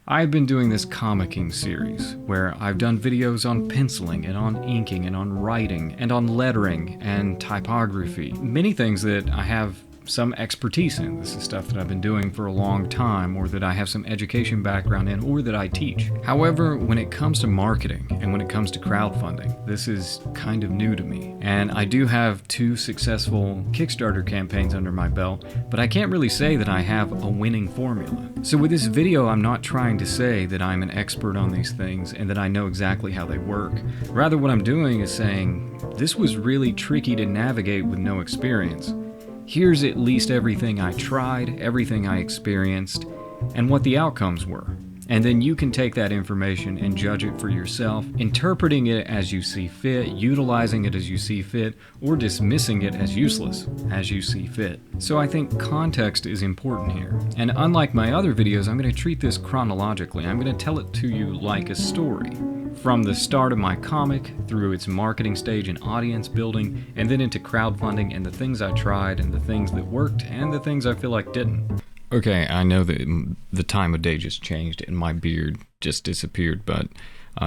I've been doing this comicking series where I've done videos on penciling and on inking and on writing and on lettering and typography. Many things that I have some expertise in. This is stuff that I've been doing for a long time, or that I have some education background in, or that I teach. However, when it comes to marketing and when it comes to crowdfunding, this is kind of new to me. And I do have 2 successful Kickstarter campaigns under my belt, but I can't really say that I have a winning formula. So with this video, I'm not trying to say that I'm an expert on these things and that I know exactly how they work. Rather, what I'm doing is saying, this was really tricky to navigate with no experience. Here's at least everything I tried, everything I experienced, and what the outcomes were. And then you can take that information and judge it for yourself, interpreting it as you see fit, utilizing it as you see fit, or dismissing it as useless as you see fit. So I think context is important here. And unlike my other videos, I'm going to treat this chronologically. I'm going to tell it to you like a story. From the start of my comic, through its marketing stage and audience building, and then into crowdfunding and the things I tried and the things that worked and the things I feel like didn't. Okay, I know that the time of day just changed and my beard just disappeared, but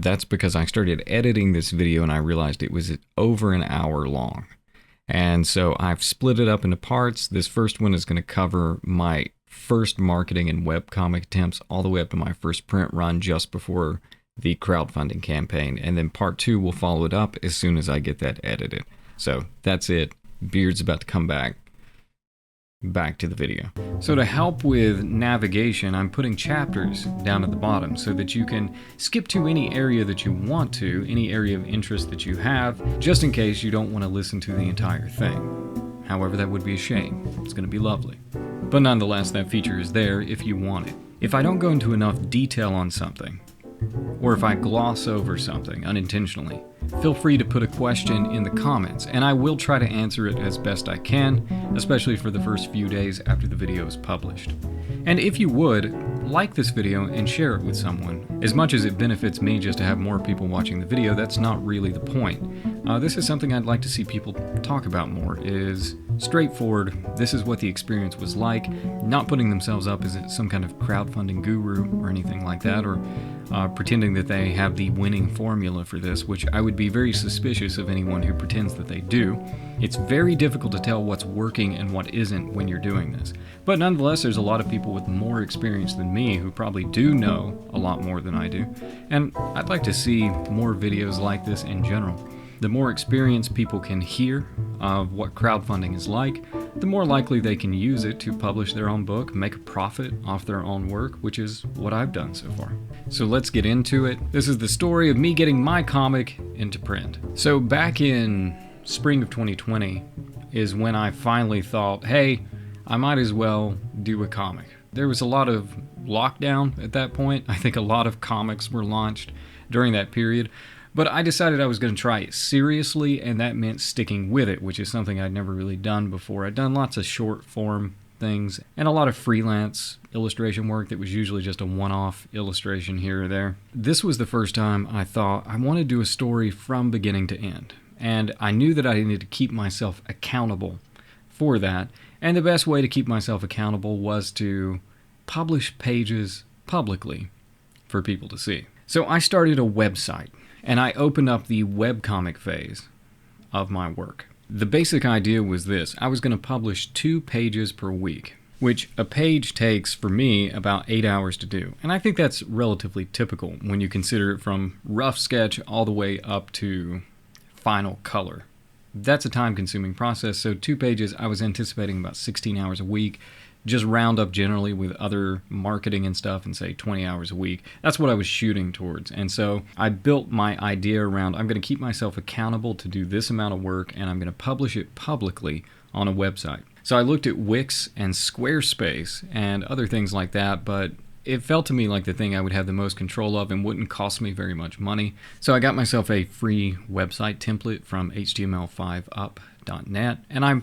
that's because I started editing this video and I realized it was over an hour long. And so I've split it up into parts. This first one is going to cover my first marketing and webcomic attempts all the way up to my first print run just before the crowdfunding campaign, and then part 2 will follow it up as soon as I get that edited. So that's it. Beard's about to come back to the video. So to help with navigation, I'm putting chapters down at the bottom so that you can skip to any area that you want to, any area of interest that you have, just in case you don't want to listen to the entire thing. However, that would be a shame. It's going to be lovely. But nonetheless, that feature is there if you want it. If I don't go into enough detail on something, or if I gloss over something unintentionally, feel free to put a question in the comments, and I will try to answer it as best I can, especially for the first few days after the video is published. And if you would, like this video and share it with someone. As much as it benefits me just to have more people watching the video, that's not really the point. This is something I'd like to see people talk about more, is straightforward, this is what the experience was like, not putting themselves up as some kind of crowdfunding guru or anything like that, or pretending that they have the winning formula for this, which I would be very suspicious of anyone who pretends that they do. It's very difficult to tell what's working and what isn't when you're doing this. But nonetheless, there's a lot of people with more experience than me who probably do know a lot more than I do, and I'd like to see more videos like this in general. The more experience people can hear of what crowdfunding is like, the more likely they can use it to publish their own book, make a profit off their own work, which is what I've done so far. So let's get into it. This is the story of me getting my comic into print. So back in spring of 2020 is when I finally thought, hey, I might as well do a comic. There was a lot of lockdown at that point. I think a lot of comics were launched during that period. But I decided I was going to try it seriously, and that meant sticking with it, which is something I'd never really done before. I'd done lots of short form things and a lot of freelance illustration work that was usually just a one-off illustration here or there. This was the first time I thought I want to do a story from beginning to end. And I knew that I needed to keep myself accountable for that. And the best way to keep myself accountable was to publish pages publicly for people to see. So I started a website. And I opened up the Webcomic Phase of my work. The basic idea was this. I was going to publish 2 pages per week, which a page takes, for me, about 8 hours to do. And I think that's relatively typical when you consider it from rough sketch all the way up to final color. That's a time-consuming process, so 2 pages, I was anticipating about 16 hours a week. Just round up generally with other marketing and stuff and say 20 hours a week. That's what I was shooting towards. And so I built my idea around, I'm going to keep myself accountable to do this amount of work, and I'm going to publish it publicly on a website. So I looked at Wix and Squarespace and other things like that, but it felt to me like the thing I would have the most control of and wouldn't cost me very much money. So I got myself a free website template from html5up.net, and I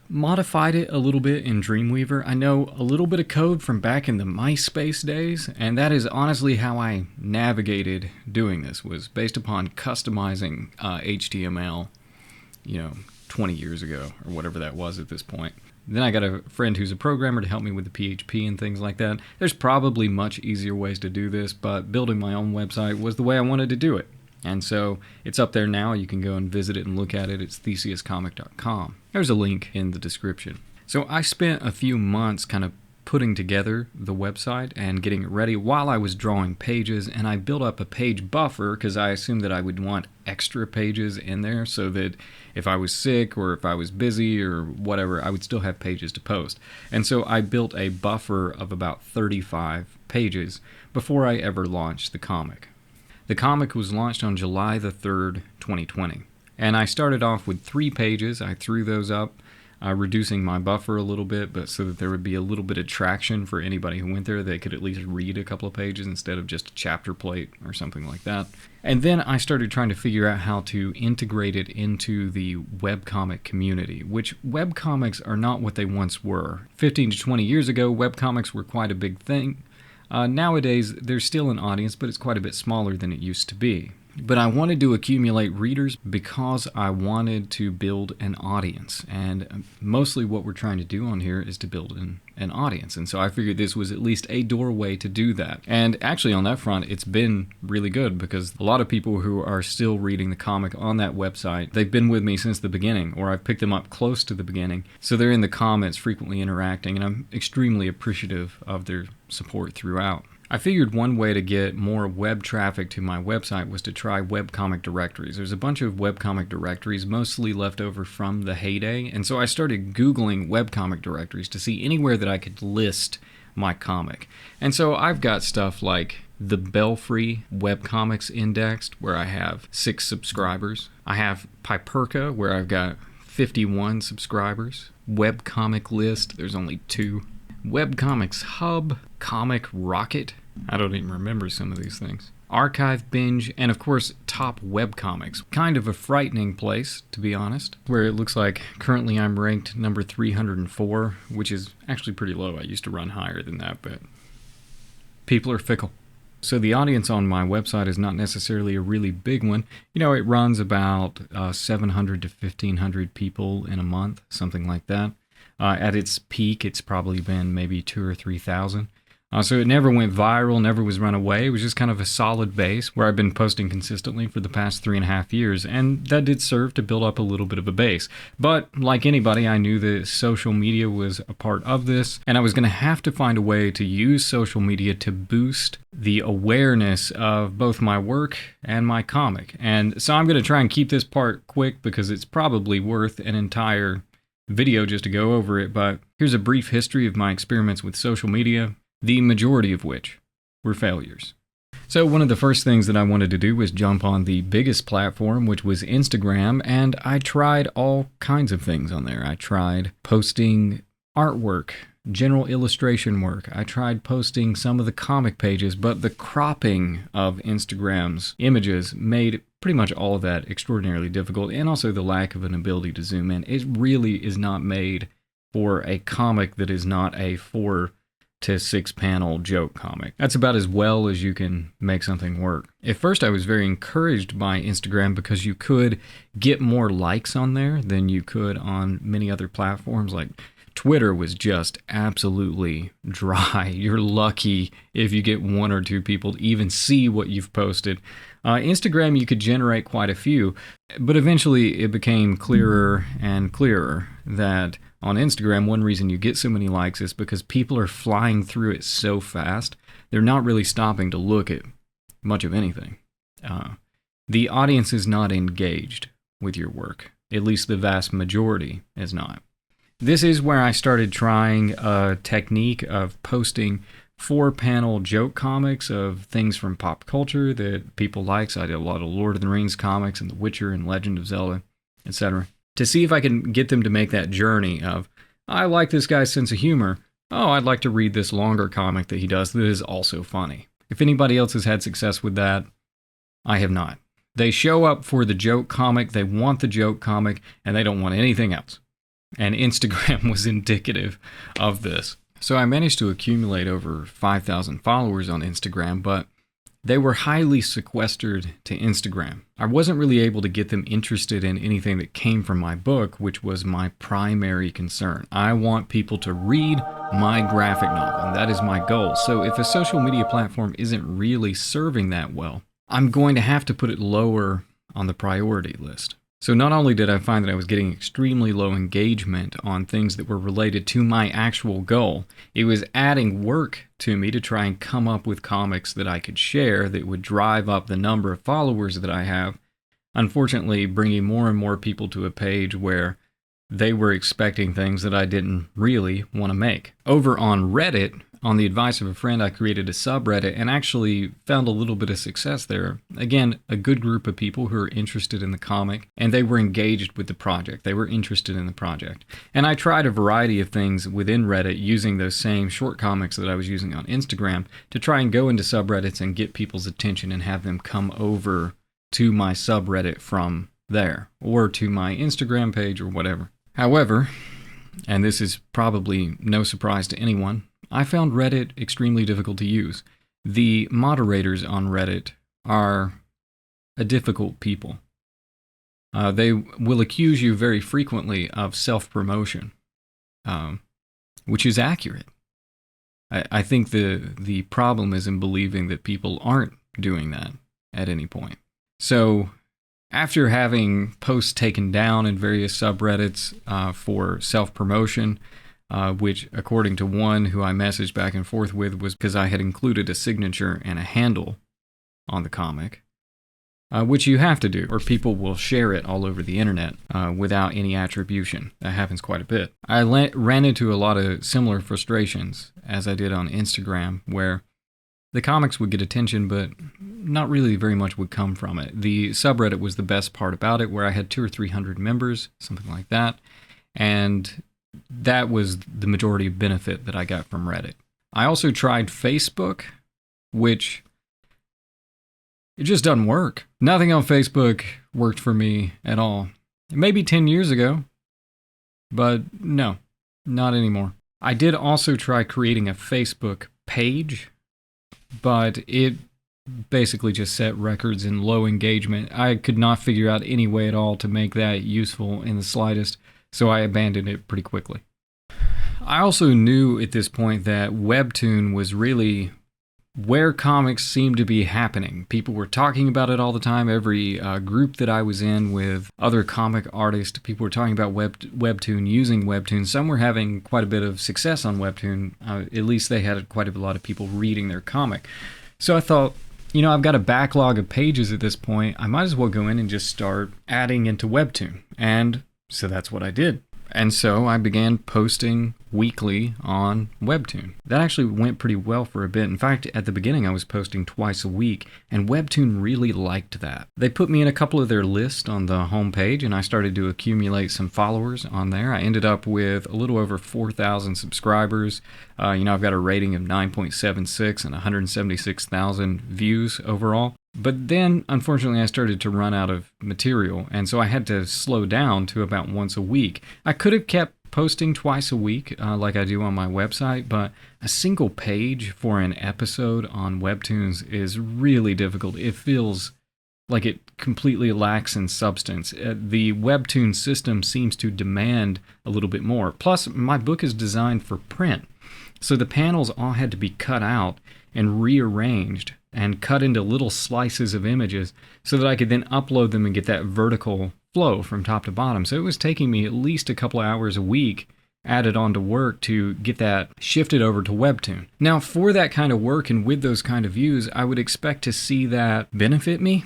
modified it a little bit in Dreamweaver. I know a little bit of code from back in the MySpace days, and that is honestly how I navigated doing this, was based upon customizing HTML, 20 years ago, or whatever that was at this point. Then I got a friend who's a programmer to help me with the PHP and things like that. There's probably much easier ways to do this, but building my own website was the way I wanted to do it. And so it's up there now. You can go and visit it and look at it. It's theseuscomic.com. There's a link in the description. So I spent a few months kind of putting together the website and getting it ready while I was drawing pages, and I built up a page buffer because I assumed that I would want extra pages in there so that if I was sick or if I was busy or whatever, I would still have pages to post. And so I built a buffer of about 35 pages before I ever launched the comic. The comic was launched on July the 3rd, 2020, and I started off with 3 pages. I threw those up, reducing my buffer a little bit, but so that there would be a little bit of traction for anybody who went there. They could at least read a couple of pages instead of just a chapter plate or something like that. And then I started trying to figure out how to integrate it into the webcomic community, which webcomics are not what they once were. 15 to 20 years ago, webcomics were quite a big thing. Nowadays, there's still an audience, but it's quite a bit smaller than it used to be. But I wanted to accumulate readers because I wanted to build an audience. And mostly what we're trying to do on here is to build an audience. And so I figured this was at least a doorway to do that. And actually on that front, it's been really good because a lot of people who are still reading the comic on that website, they've been with me since the beginning, or I've picked them up close to the beginning. So they're in the comments frequently interacting, and I'm extremely appreciative of their support throughout. I figured one way to get more web traffic to my website was to try Webcomic Directories. There's a bunch of Webcomic Directories, mostly left over from the heyday, and so I started Googling Webcomic Directories to see anywhere that I could list my comic. And so I've got stuff like the Belfry Webcomics indexed, where I have 6 subscribers. I have Piperka, where I've got 51 subscribers. Webcomic List, there's only 2. Webcomics Hub, Comic Rocket, I don't even remember some of these things. Archive Binge, and of course Top Webcomics. Kind of a frightening place, to be honest, where it looks like currently I'm ranked number 304, which is actually pretty low. I used to run higher than that, but people are fickle. So the audience on my website is not necessarily a really big one. You know, it runs about 700 to 1,500 people in a month, something like that. At its peak, it's probably been maybe 2,000 or 3,000. So it never went viral, never was run away. It was just kind of a solid base where I've been posting consistently for the past 3.5 years, and that did serve to build up a little bit of a base. But like anybody, I knew that social media was a part of this, and I was going to have to find a way to use social media to boost the awareness of both my work and my comic. And so I'm going to try and keep this part quick because it's probably worth an entire video just to go over it, but here's a brief history of my experiments with social media, the majority of which were failures. So one of the first things that I wanted to do was jump on the biggest platform, which was Instagram, and I tried all kinds of things on there. I tried posting artwork, general illustration work. I tried posting some of the comic pages, but the cropping of Instagram's images made pretty much all of that extraordinarily difficult, and also the lack of an ability to zoom in. It really is not made for a comic that is not a 4 to 6 panel joke comic. That's about as well as you can make something work. At first I was very encouraged by Instagram because you could get more likes on there than you could on many other platforms. Like Twitter was just absolutely dry. You're lucky if you get 1 or 2 people to even see what you've posted. Instagram, you could generate quite a few, but eventually it became clearer and clearer that on Instagram, one reason you get so many likes is because people are flying through it so fast, they're not really stopping to look at much of anything. The audience is not engaged with your work. At least the vast majority is not. This is where I started trying a technique of posting 4-panel joke comics of things from pop culture that people like. So I did a lot of Lord of the Rings comics and The Witcher and Legend of Zelda, etc. To see if I can get them to make that journey of, I like this guy's sense of humor. Oh, I'd like to read this longer comic that he does that is also funny. If anybody else has had success with that, I have not. They show up for the joke comic, they want the joke comic, and they don't want anything else. And Instagram was indicative of this. So I managed to accumulate over 5,000 followers on Instagram, but they were highly sequestered to Instagram. I wasn't really able to get them interested in anything that came from my book, which was my primary concern. I want people to read my graphic novel, and that is my goal. So if a social media platform isn't really serving that well, I'm going to have to put it lower on the priority list. So not only did I find that I was getting extremely low engagement on things that were related to my actual goal, it was adding work to me to try and come up with comics that I could share that would drive up the number of followers that I have, unfortunately bringing more and more people to a page where they were expecting things that I didn't really want to make. Over on Reddit, on the advice of a friend, I created a subreddit and actually found a little bit of success there. Again, a good group of people who are interested in the comic, and they were engaged with the project. They were interested in the project. And I tried a variety of things within Reddit using those same short comics that I was using on Instagram to try and go into subreddits and get people's attention and have them come over to my subreddit from there, or to my Instagram page or whatever. However, and this is probably no surprise to anyone, I found Reddit extremely difficult to use. The moderators on Reddit are a difficult people. They will accuse you very frequently of self-promotion, which is accurate. I think the problem is in believing that people aren't doing that at any point. So after having posts taken down in various subreddits for self-promotion, which, according to one who I messaged back and forth with, was because I had included a signature and a handle on the comic, which you have to do, or people will share it all over the internet without any attribution. That happens quite a bit. I ran into a lot of similar frustrations as I did on Instagram, where the comics would get attention, but not really very much would come from it. The subreddit was the best part about it, where I had 200 or 300 members, something like that, and that was the majority of benefit that I got from Reddit. I also tried Facebook, which it just doesn't work. Nothing on Facebook worked for me at all. Maybe 10 years ago, but no, not anymore. I did also try creating a Facebook page, but it basically just set records in low engagement. I could not figure out any way at all to make that useful in the slightest, so I abandoned it pretty quickly. I also knew at this point that Webtoon was really where comics seemed to be happening. People were talking about it all the time. Every group that I was in with other comic artists, people were talking about Webtoon, using Webtoon. Some were having quite a bit of success on Webtoon. At least they had quite a lot of people reading their comic. So I thought, I've got a backlog of pages at this point. I might as well go in and just start adding into Webtoon. And so that's what I did. And so I began posting weekly on Webtoon. That actually went pretty well for a bit. In fact, at the beginning I was posting twice a week, and Webtoon really liked that. They put me in a couple of their lists on the homepage, and I started to accumulate some followers on there. I ended up with a little over 4,000 subscribers. I've got a rating of 9.76 and 176,000 views overall. But then, unfortunately, I started to run out of material, and so I had to slow down to about once a week. I could have kept posting twice a week like I do on my website, but a single page for an episode on Webtoons is really difficult. It feels like it completely lacks in substance. The Webtoon system seems to demand a little bit more. Plus, my book is designed for print, so the panels all had to be cut out and rearranged and cut into little slices of images so that I could then upload them and get that vertical flow from top to bottom. So it was taking me at least a couple hours a week added on to work to get that shifted over to Webtoon. Now, for that kind of work and with those kind of views, I would expect to see that benefit me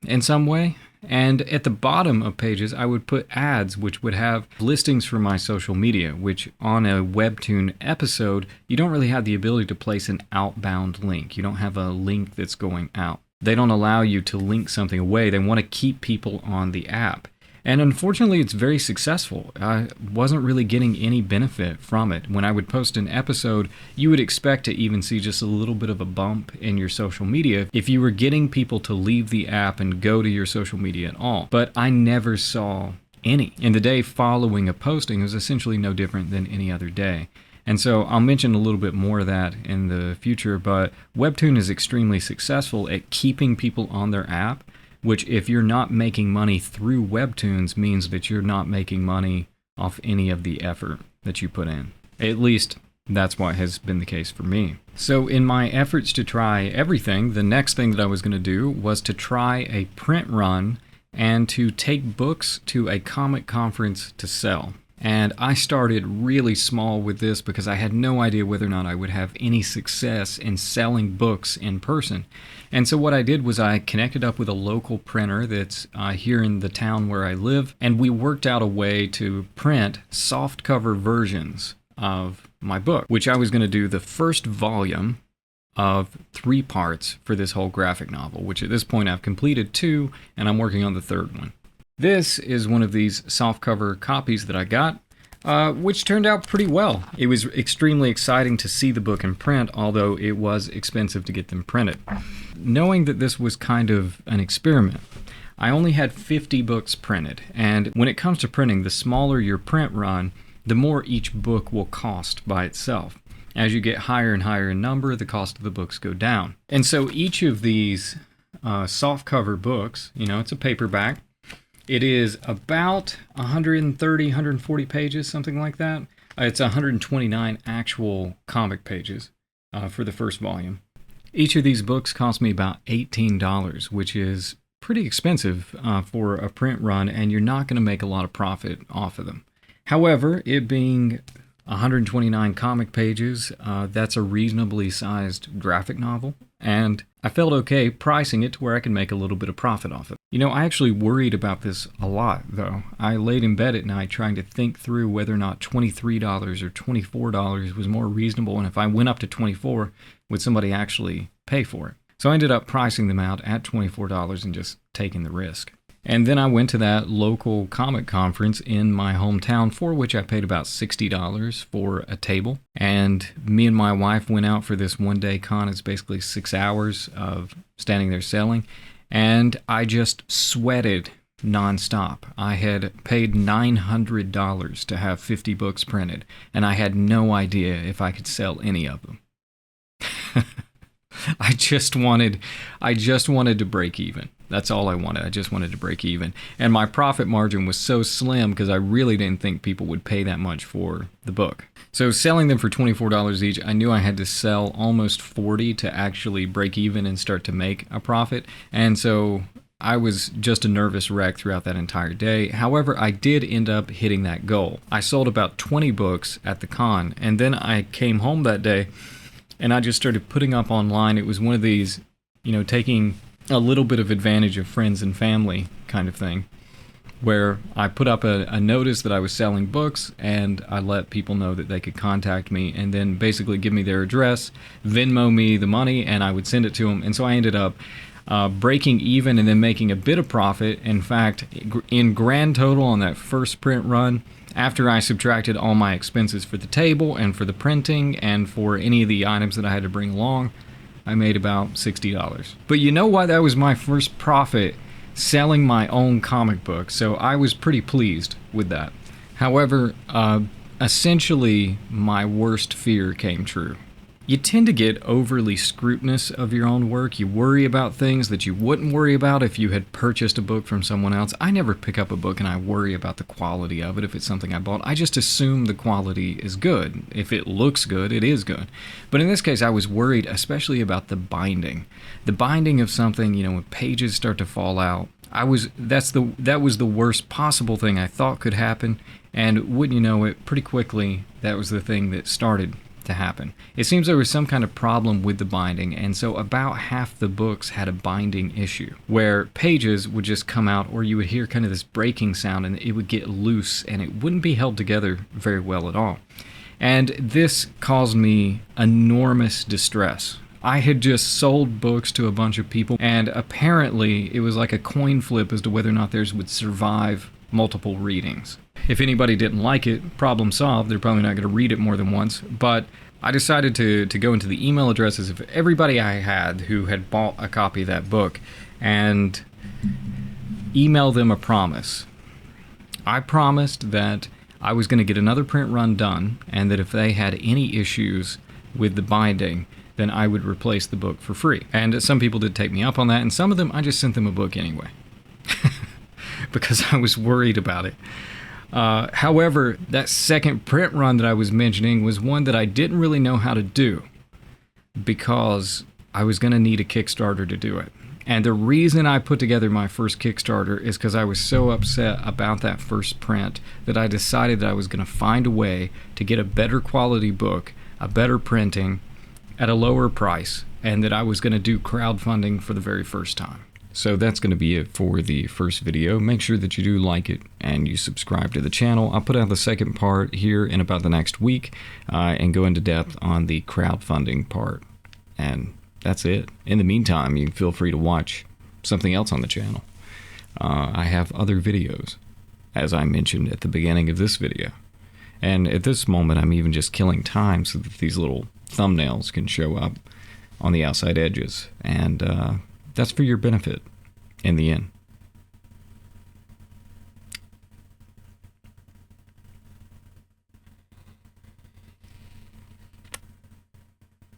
in some way. And at the bottom of pages, I would put ads, which would have listings for my social media, which on a Webtoon episode, you don't really have the ability to place an outbound link. You don't have a link that's going out. They don't allow you to link something away. They want to keep people on the app. And unfortunately, it's very successful. I wasn't really getting any benefit from it. When I would post an episode, you would expect to even see just a little bit of a bump in your social media if you were getting people to leave the app and go to your social media at all. But I never saw any. And the day following a posting was essentially no different than any other day. And so I'll mention a little bit more of that in the future, but Webtoon is extremely successful at keeping people on their app, which if you're not making money through Webtoons means that you're not making money off any of the effort that you put in. At least that's what has been the case for me. So in my efforts to try everything, the next thing that I was going to do was to try a print run and to take books to a comic conference to sell. And I started really small with this because I had no idea whether or not I would have any success in selling books in person. And so what I did was I connected up with a local printer that's here in the town where I live, and we worked out a way to print softcover versions of my book, which I was going to do the first volume of 3 parts for this whole graphic novel, which at this point I've completed 2, and I'm working on the 3rd one. This is one of these softcover copies that I got, which turned out pretty well. It was extremely exciting to see the book in print, although it was expensive to get them printed. Knowing that this was kind of an experiment, I only had 50 books printed, and when it comes to printing, the smaller your print run, the more each book will cost by itself. As you get higher and higher in number, the cost of the books go down. And so each of these softcover books, it's a paperback. It is about 130, 140 pages, something like that. It's 129 actual comic pages for the first volume. Each of these books cost me about $18, which is pretty expensive for a print run, and you're not going to make a lot of profit off of them. However, it being 129 comic pages, that's a reasonably sized graphic novel, and I felt okay pricing it to where I could make a little bit of profit off it. I actually worried about this a lot, though. I laid in bed at night trying to think through whether or not $23 or $24 was more reasonable, and if I went up to $24, would somebody actually pay for it? So I ended up pricing them out at $24 and just taking the risk. And then I went to that local comic conference in my hometown, for which I paid about $60 for a table. And me and my wife went out for this one-day con. It's basically 6 hours of standing there selling. And I just sweated nonstop. I had paid $900 to have 50 books printed, and I had no idea if I could sell any of them. I just wanted to break even. That's all I wanted. I just wanted to break even. And my profit margin was so slim because I really didn't think people would pay that much for the book. So selling them for $24 each, I knew I had to sell almost 40 to actually break even and start to make a profit. And so I was just a nervous wreck throughout that entire day. However, I did end up hitting that goal. I sold about 20 books at the con, and then I came home that day and I just started putting up online. It was one of these, taking a little bit of advantage of friends and family kind of thing, where I put up a notice that I was selling books, and I let people know that they could contact me and then basically give me their address, Venmo me the money, and I would send it to them. And so I ended up breaking even and then making a bit of profit. In fact, in grand total on that first print run, after I subtracted all my expenses for the table and for the printing and for any of the items that I had to bring along, I made about $60. But you know what? That was my first profit selling my own comic book, so I was pretty pleased with that. However, essentially my worst fear came true. You tend to get overly scrutinous of your own work. You worry about things that you wouldn't worry about if you had purchased a book from someone else. I never pick up a book and I worry about the quality of it if it's something I bought. I just assume the quality is good. If it looks good, it is good. But in this case, I was worried especially about the binding. The binding of something, when pages start to fall out. That was the worst possible thing I thought could happen, and wouldn't you know it, pretty quickly that was the thing that started to happen. It seems there was some kind of problem with the binding, and so about half the books had a binding issue where pages would just come out, or you would hear kind of this breaking sound and it would get loose and it wouldn't be held together very well at all. And this caused me enormous distress. I had just sold books to a bunch of people, and apparently it was like a coin flip as to whether or not theirs would survive multiple readings. If anybody didn't like it, problem solved. They're probably not going to read it more than once. But I decided to go into the email addresses of everybody I had who had bought a copy of that book and email them a promise. I promised that I was going to get another print run done, and that if they had any issues with the binding, then I would replace the book for free. And some people did take me up on that, and some of them I just sent them a book anyway because I was worried about it. However, that second print run that I was mentioning was one that I didn't really know how to do because I was going to need a Kickstarter to do it. And the reason I put together my first Kickstarter is because I was so upset about that first print that I decided that I was going to find a way to get a better quality book, a better printing, at a lower price, and that I was going to do crowdfunding for the very first time. So that's going to be it for the first video. Make sure that you do like it and you subscribe to the channel. I'll put out the second part here in about the next week and go into depth on the crowdfunding part. And that's it. In the meantime, you can feel free to watch something else on the channel. I have other videos, as I mentioned at the beginning of this video. And at this moment, I'm even just killing time so that these little thumbnails can show up on the outside edges. And that's for your benefit in the end.